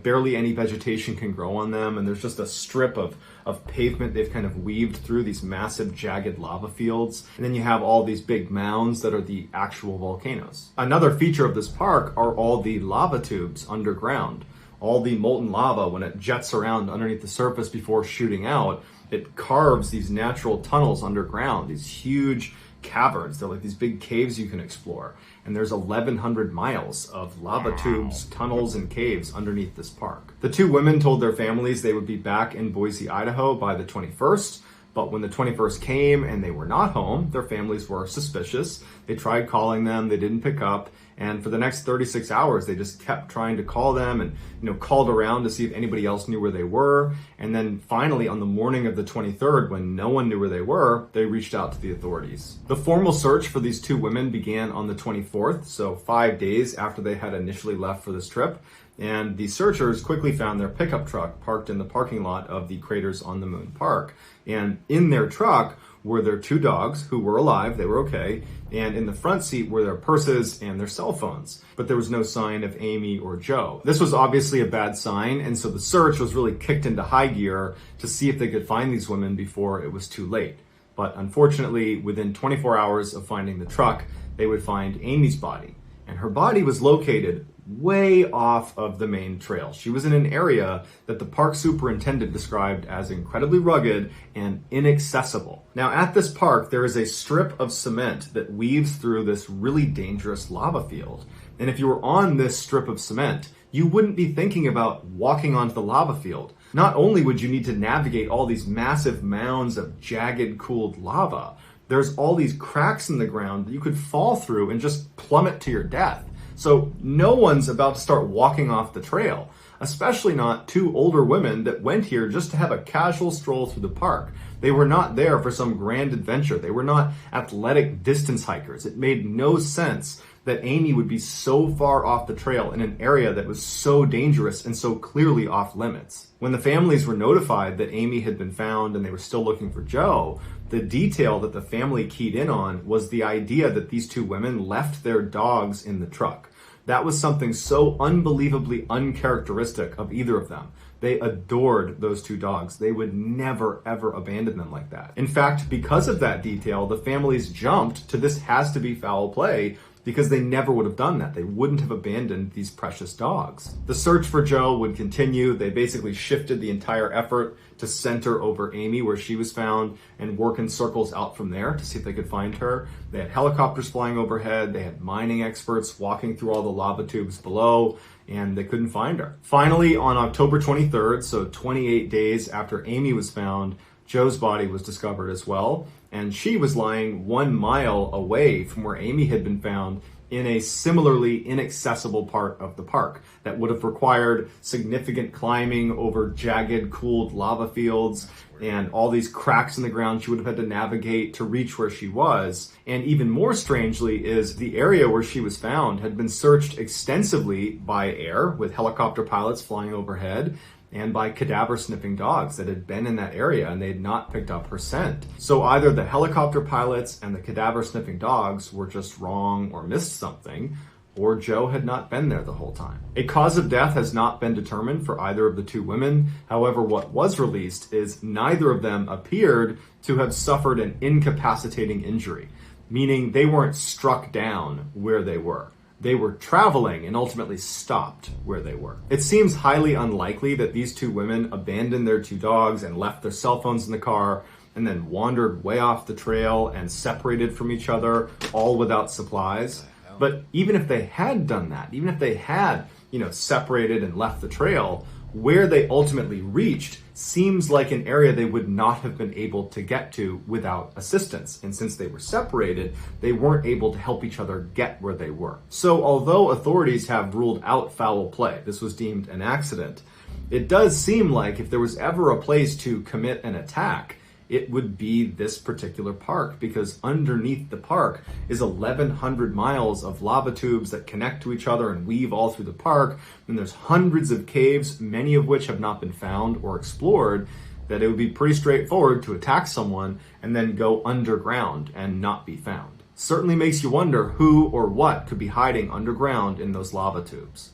Barely any vegetation can grow on them, and there's just a strip of pavement they've kind of weaved through these massive jagged lava fields. And then you have all these big mounds that are the actual volcanoes. Another feature of this park are all the lava tubes underground. All the molten lava, when it jets around underneath the surface before shooting out, it carves these natural tunnels underground, these huge caverns. They're like these big caves you can explore. And there's 1,100 miles of lava tubes, tunnels, and caves underneath this park. The two women told their families they would be back in Boise, Idaho by the 21st. But when the 21st came and they were not home, their families were suspicious. They tried calling them, they didn't pick up. And for the next 36 hours, they just kept trying to call them and, called around to see if anybody else knew where they were. And then finally, on the morning of the 23rd, when no one knew where they were, they reached out to the authorities. The formal search for these two women began on the 24th, so 5 days after they had initially left for this trip. And the searchers quickly found their pickup truck parked in the parking lot of the Craters on the Moon Park. And in their truck were their two dogs who were alive, they were okay, and in the front seat were their purses and their cell phones. But there was no sign of Amy or Joe. This was obviously a bad sign, and so the search was really kicked into high gear to see if they could find these women before it was too late. But unfortunately, within 24 hours of finding the truck, they would find Amy's body. And her body was located way off of the main trail. She was in an area that the park superintendent described as incredibly rugged and inaccessible. Now, at this park, there is a strip of cement that weaves through this really dangerous lava field. And if you were on this strip of cement, you wouldn't be thinking about walking onto the lava field. Not only would you need to navigate all these massive mounds of jagged, cooled lava, there's all these cracks in the ground that you could fall through and just plummet to your death. So no one's about to start walking off the trail, especially not two older women that went here just to have a casual stroll through the park. They were not there for some grand adventure. They were not athletic distance hikers. It made no sense that Amy would be so far off the trail in an area that was so dangerous and so clearly off limits. When the families were notified that Amy had been found and they were still looking for Joe, the detail that the family keyed in on was the idea that these two women left their dogs in the truck. That was something so unbelievably uncharacteristic of either of them. They adored those two dogs. They would never, ever abandon them like that. In fact, because of that detail, the families jumped to this has to be foul play because they never would have done that. They wouldn't have abandoned these precious dogs. The search for Joe would continue. They basically shifted the entire effort to center over Amy where she was found and work in circles out from there to see if they could find her. They had helicopters flying overhead. They had mining experts walking through all the lava tubes below, and they couldn't find her. Finally, on October 23rd, so 28 days after Amy was found, Joe's body was discovered as well, and she was lying 1 mile away from where Amy had been found in a similarly inaccessible part of the park that would have required significant climbing over jagged, cooled lava fields and all these cracks in the ground she would have had to navigate to reach where she was. And even more strangely is the area where she was found had been searched extensively by air, with helicopter pilots flying overhead, and by cadaver sniffing dogs that had been in that area and they had not picked up her scent. So either the helicopter pilots and the cadaver sniffing dogs were just wrong or missed something, or Joe had not been there the whole time. A cause of death has not been determined for either of the two women. However, what was released is neither of them appeared to have suffered an incapacitating injury, meaning they weren't struck down where they were. They were traveling and ultimately stopped where they were. It seems highly unlikely that these two women abandoned their two dogs and left their cell phones in the car and then wandered way off the trail and separated from each other, all without supplies. But even if they had done that, even if they had, separated and left the trail, where they ultimately reached seems like an area they would not have been able to get to without assistance. And since they were separated, they weren't able to help each other get where they were. So although authorities have ruled out foul play, this was deemed an accident, it does seem like if there was ever a place to commit an attack, it would be this particular park, because underneath the park is 1,100 miles of lava tubes that connect to each other and weave all through the park. And there's hundreds of caves, many of which have not been found or explored, that it would be pretty straightforward to attack someone and then go underground and not be found. Certainly makes you wonder who or what could be hiding underground in those lava tubes.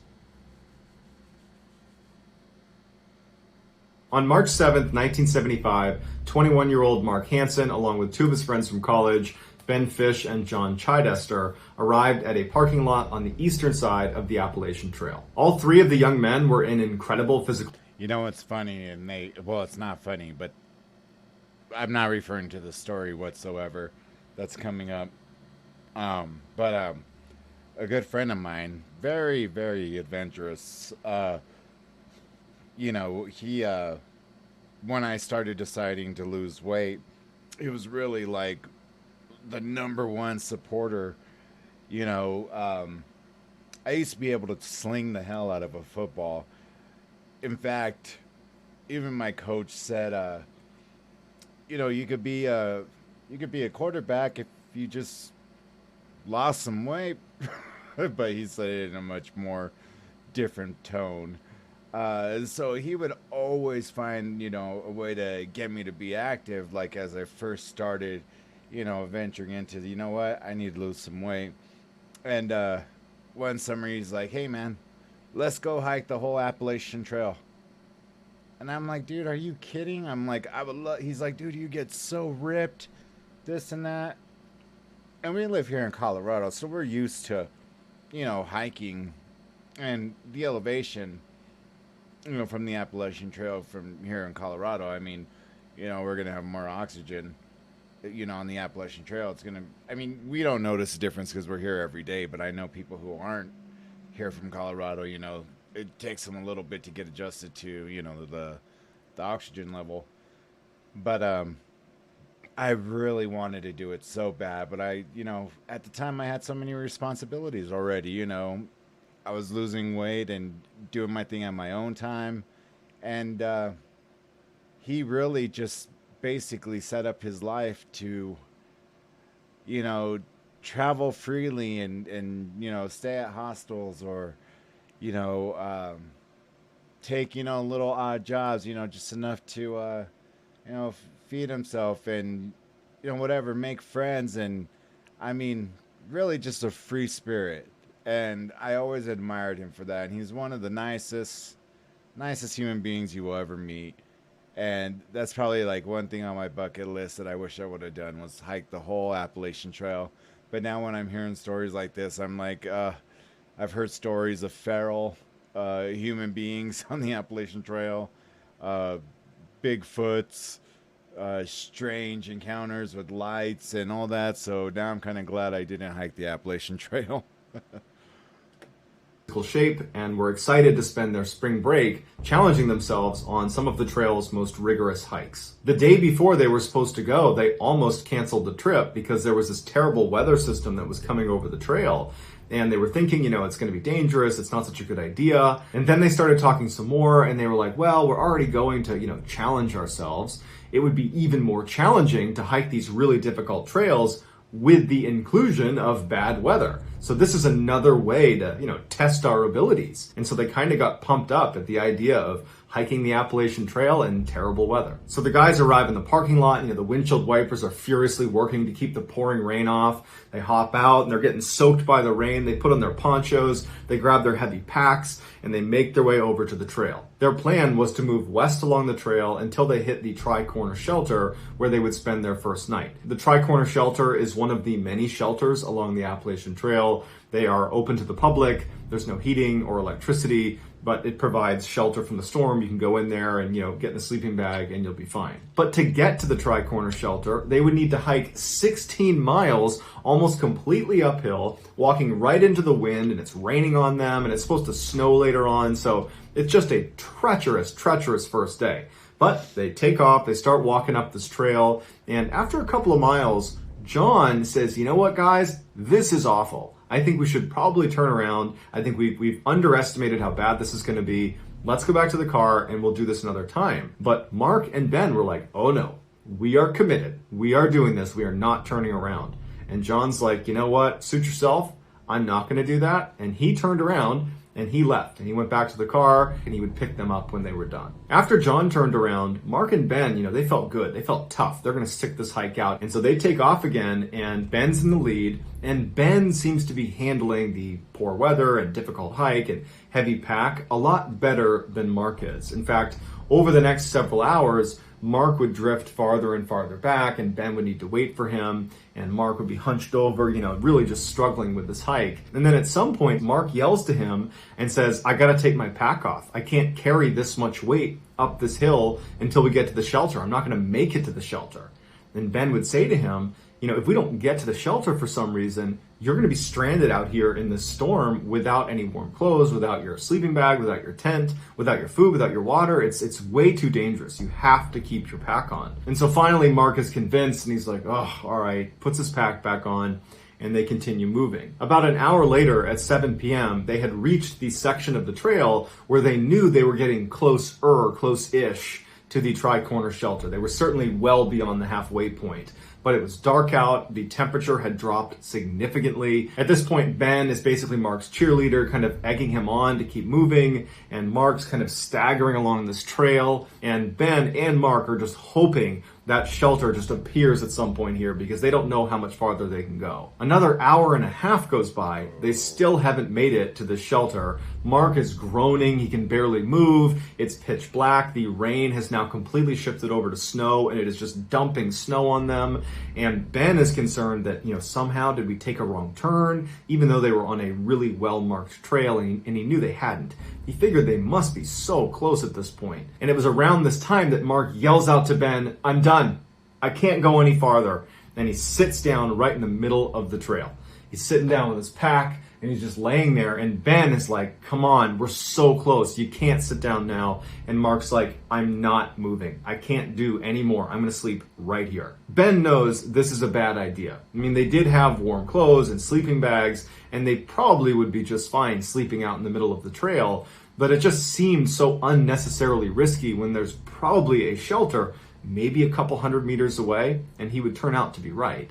On March 7th, 1975, 21-year-old Mark Hansen, along with two of his friends from college, Ben Fish and John Chidester, arrived at a parking lot on the eastern side of the Appalachian Trail. All three of the young men were in incredible physical... You know what's funny, it's not funny, but I'm not referring to the story whatsoever that's coming up. But a good friend of mine, very, very adventurous, he, when I started deciding to lose weight, he was really like the number one supporter. I used to be able to sling the hell out of a football. In fact, even my coach said, you could be a quarterback if you just lost some weight, but he said it in a much more different tone. So he would always find, a way to get me to be active. Like as I first started, venturing into I need to lose some weight. And one summer he's like, hey man, let's go hike the whole Appalachian Trail. And I'm like, dude, are you kidding? I'm like, I would love. He's like, dude, you get so ripped, this and that. And we live here in Colorado, so we're used to, hiking and the elevation. From the Appalachian Trail from here in Colorado, I mean, we're going to have more oxygen, on the Appalachian Trail. We don't notice a difference because we're here every day, but I know people who aren't here from Colorado, it takes them a little bit to get adjusted to, the oxygen level. But I really wanted to do it so bad, but at the time I had so many responsibilities already, I was losing weight and doing my thing on my own time. And he really just basically set up his life to, travel freely and stay at hostels or, take, little odd jobs, just enough to, feed himself and, whatever, make friends. And really just a free spirit. And I always admired him for that. And he's one of the nicest human beings you will ever meet. And that's probably like one thing on my bucket list that I wish I would have done was hike the whole Appalachian Trail. But now when I'm hearing stories like this, I'm like, I've heard stories of feral human beings on the Appalachian Trail, Bigfoots, strange encounters with lights and all that. So now I'm kind of glad I didn't hike the Appalachian Trail. shape and were excited to spend their spring break challenging themselves on some of the trail's most rigorous hikes. The day before they were supposed to go, they almost canceled the trip because there was this terrible weather system that was coming over the trail. And they were thinking, it's going to be dangerous. It's not such a good idea. And then they started talking some more and they were like, well, we're already going to, challenge ourselves. It would be even more challenging to hike these really difficult trails with the inclusion of bad weather. So this is another way to, test our abilities. And so they kind of got pumped up at the idea of hiking the Appalachian Trail in terrible weather. So the guys arrive in the parking lot, the windshield wipers are furiously working to keep the pouring rain off. They hop out and they're getting soaked by the rain. They put on their ponchos, they grab their heavy packs, and they make their way over to the trail. Their plan was to move west along the trail until they hit the Tri-Corner Shelter, where they would spend their first night. The Tri-Corner Shelter is one of the many shelters along the Appalachian Trail. They are open to the public. There's no heating or electricity, but it provides shelter from the storm. You can go in there and, get in a sleeping bag and you'll be fine. But to get to the Tri-Corner Shelter, they would need to hike 16 miles, almost completely uphill, walking right into the wind, and it's raining on them, and it's supposed to snow later on. So it's just a treacherous first day. But they take off, they start walking up this trail, and after a couple of miles, John says, you know what, guys, this is awful. I think we should probably turn around. I think we've underestimated how bad this is going to be. Let's go back to the car and we'll do this another time. But Mark and Ben were like, oh no, we are committed. We are doing this. We are not turning around. And John's like, you know what? Suit yourself. I'm not going to do that. And he turned around and he left and he went back to the car and he would pick them up when they were done. After John turned around, Mark and Ben, they felt good. They felt tough. They're going to stick this hike out. And so they take off again and Ben's in the lead, and Ben seems to be handling the poor weather and difficult hike and heavy pack a lot better than Mark is. In fact, over the next several hours, Mark would drift farther and farther back and Ben would need to wait for him, and Mark would be hunched over, really just struggling with this hike. And then at some point, Mark yells to him and says, I gotta take my pack off. I can't carry this much weight up this hill until we get to the shelter. I'm not gonna make it to the shelter. And Ben would say to him, if we don't get to the shelter for some reason, you're going to be stranded out here in this storm without any warm clothes, without your sleeping bag, without your tent, without your food, without your water. It's way too dangerous. You have to keep your pack on. And so finally Mark is convinced and he's like, oh, all right, puts his pack back on, and they continue moving. About an hour later at 7 p.m., they had reached the section of the trail where they knew they were getting close-ish to the Tri-Corner Shelter. They were certainly well beyond the halfway point. But it was dark out, the temperature had dropped significantly. At this point, Ben is basically Mark's cheerleader, kind of egging him on to keep moving, and Mark's kind of staggering along this trail, and Ben and Mark are just hoping that shelter just appears at some point here because they don't know how much farther they can go. Another hour and a half goes by. They still haven't made it to the shelter. Mark is groaning. He can barely move. It's pitch black. The rain has now completely shifted over to snow, and it is just dumping snow on them. And Ben is concerned that, somehow did we take a wrong turn, even though they were on a really well-marked trail, and he knew they hadn't. He figured they must be so close at this point. And it was around this time that Mark yells out to Ben, I'm done. I can't go any farther. And he sits down right in the middle of the trail. He's sitting down with his pack and he's just laying there. And Ben is like, come on, we're so close. You can't sit down now. And Mark's like, I'm not moving. I can't do any more. I'm going to sleep right here. Ben knows this is a bad idea. I mean, they did have warm clothes and sleeping bags, and they probably would be just fine sleeping out in the middle of the trail. But it just seemed so unnecessarily risky when there's probably a shelter maybe a couple hundred meters away, and he would turn out to be right.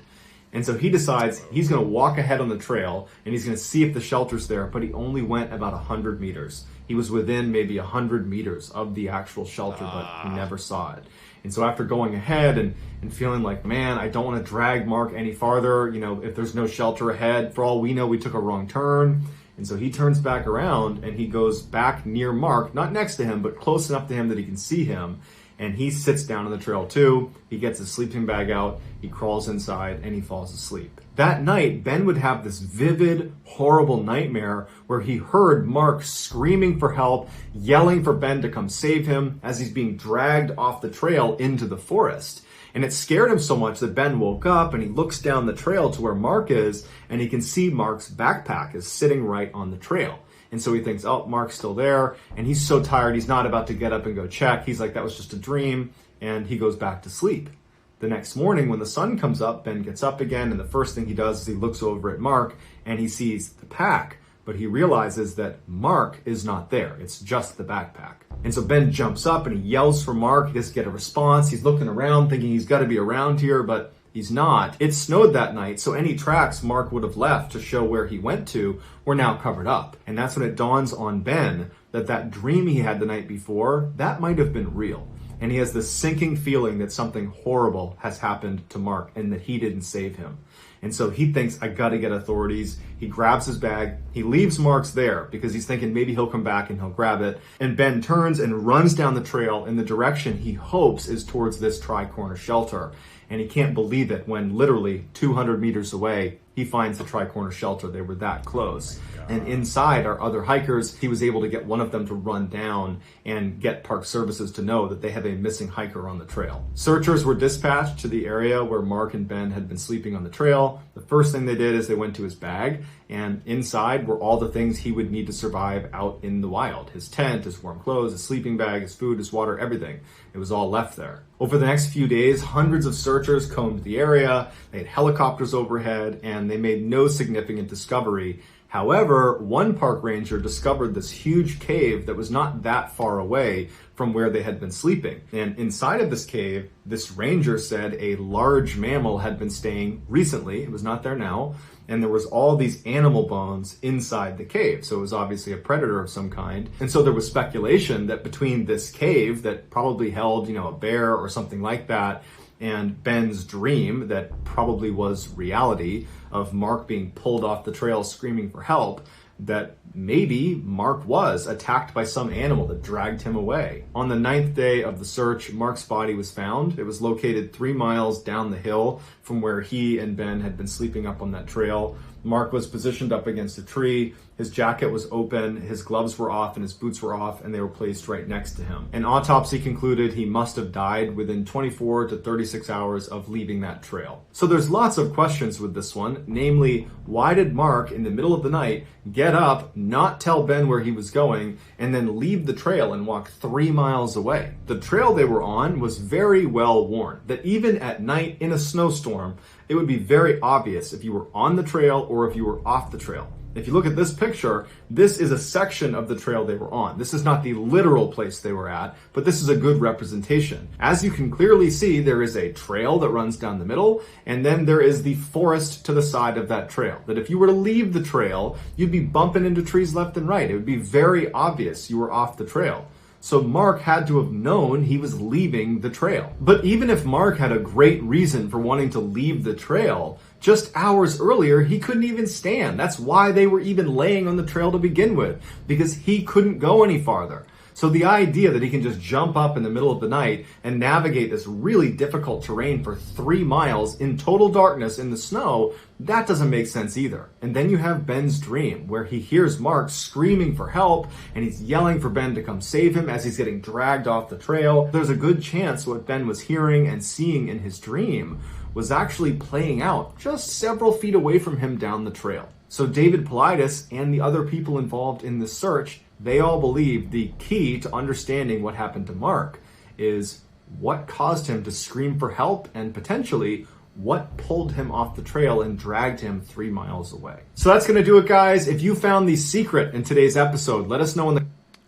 And so he decides he's going to walk ahead on the trail and he's going to see if the shelter's there, but he only went about 100 meters. He was within maybe 100 meters of the actual shelter, but he never saw it. And so after going ahead and feeling like, man, I don't want to drag Mark any farther, if there's no shelter ahead, for all we know, we took a wrong turn. And so he turns back around and he goes back near Mark, not next to him, but close enough to him that he can see him. And he sits down on the trail too. He gets his sleeping bag out, he crawls inside, and he falls asleep. That night, Ben would have this vivid, horrible nightmare where he heard Mark screaming for help, yelling for Ben to come save him as he's being dragged off the trail into the forest. And it scared him so much that Ben woke up and he looks down the trail to where Mark is, and he can see Mark's backpack is sitting right on the trail. And so he thinks, oh, Mark's still there. And he's so tired, he's not about to get up and go check. He's like, that was just a dream. And he goes back to sleep. The next morning, when the sun comes up, Ben gets up again. And the first thing he does is he looks over at Mark and he sees the pack. But he realizes that Mark is not there. It's just the backpack. And so Ben jumps up and he yells for Mark. He doesn't get a response. He's looking around thinking he's got to be around here, but he's not. It snowed that night, so any tracks Mark would have left to show where he went to were now covered up. And that's when it dawns on Ben that that dream he had the night before, that might have been real. And he has this sinking feeling that something horrible has happened to Mark and that he didn't save him. And so he thinks, I gotta get authorities. He grabs his bag. He leaves Mark's there because he's thinking maybe he'll come back and he'll grab it. And Ben turns and runs down the trail in the direction he hopes is towards this tri-corner shelter. And he can't believe it when literally 200 meters away, he finds the tri-corner shelter. They were that close. And inside are other hikers. He was able to get one of them to run down and get Park Services to know that they have a missing hiker on the trail. Searchers were dispatched to the area where Mark and Ben had been sleeping on the trail. The first thing they did is they went to his bag, and inside were all the things he would need to survive out in the wild. His tent, his warm clothes, his sleeping bag, his food, his water, everything. It was all left there. Over the next few days, hundreds of searchers combed the area. They had helicopters overhead, and they made no significant discovery. However, one park ranger discovered this huge cave that was not that far away from where they had been sleeping. And inside of this cave, this ranger said a large mammal had been staying recently. It was not there now. And there was all these animal bones inside the cave. So it was obviously a predator of some kind. And so there was speculation that between this cave that probably held, a bear or something like that, and Ben's dream that probably was reality of Mark being pulled off the trail screaming for help, that maybe Mark was attacked by some animal that dragged him away. On the 9th day of the search, Mark's body was found. It was located 3 miles down the hill from where he and Ben had been sleeping up on that trail. Mark was positioned up against a tree. His jacket was open, his gloves were off, and his boots were off, and they were placed right next to him. An autopsy concluded he must have died within 24 to 36 hours of leaving that trail. So there's lots of questions with this one, namely, why did Mark, in the middle of the night, get up, not tell Ben where he was going, and then leave the trail and walk 3 miles away? The trail they were on was very well worn, that even at night in a snowstorm, it would be very obvious if you were on the trail or if you were off the trail. If you look at this picture, this is a section of the trail they were on. This is not the literal place they were at, but this is a good representation. As you can clearly see, there is a trail that runs down the middle, and then there is the forest to the side of that trail. That if you were to leave the trail, you'd be bumping into trees left and right. It would be very obvious you were off the trail. So Mark had to have known he was leaving the trail. But even if Mark had a great reason for wanting to leave the trail, just hours earlier, he couldn't even stand. That's why they were even laying on the trail to begin with, because he couldn't go any farther. So the idea that he can just jump up in the middle of the night and navigate this really difficult terrain for 3 miles in total darkness in the snow, that doesn't make sense either. And then you have Ben's dream, where he hears Mark screaming for help, and he's yelling for Ben to come save him as he's getting dragged off the trail. There's a good chance what Ben was hearing and seeing in his dream was actually playing out just several feet away from him down the trail. So David Paulides and the other people involved in this search, they all believe the key to understanding what happened to Mark is what caused him to scream for help and potentially what pulled him off the trail and dragged him 3 miles away. So that's going to do it, guys. If you found the secret in today's episode, let us know in the...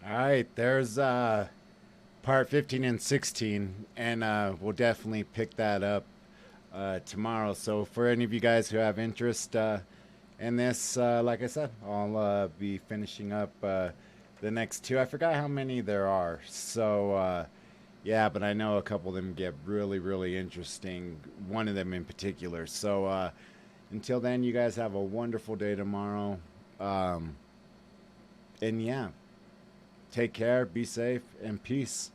All right, there's part 15 and 16, and we'll definitely pick that up tomorrow. So for any of you guys who have interest in this, like I said, I'll be finishing up the next 2. I forgot how many there are. So, yeah, but I know a couple of them get really, really interesting. One of them in particular. So, until then, you guys have a wonderful day tomorrow. And yeah, take care, be safe, and peace.